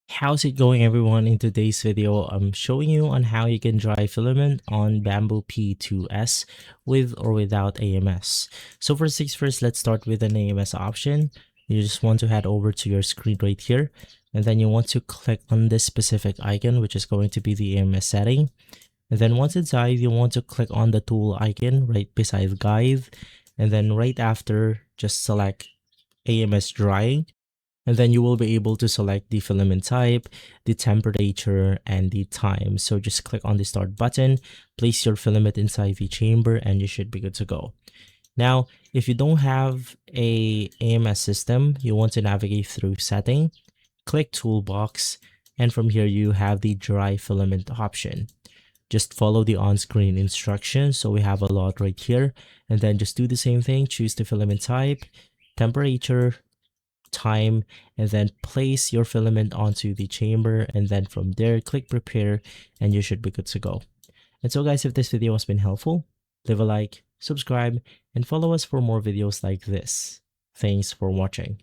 How's it going, everyone? In today's video, I'm showing you on how you can dry filament on Bambu P2S with or without AMS. So first things first, let's start with an AMS option. You just want to head over to your screen right here, and then you want to click on this specific icon, which is going to be the AMS setting. And then once inside, you want to click on the tool icon right beside guide, and then right after, just select AMS drying, and then you will be able to select the filament type, the temperature, and the time. So just click on the start button, place your filament inside the chamber, and you should be good to go. Now, if you don't have a AMS system, you want to navigate through setting, click toolbox, and from here you have the dry filament option. Just follow the on-screen instructions. So we have a lot right here, and then just do the same thing. Choose the filament type, temperature, time, and then place your filament onto the chamber, and then from there click prepare, and you should be good to go. And so guys, if this video has been helpful, leave a like, subscribe, and follow us for more videos like this. Thanks for watching.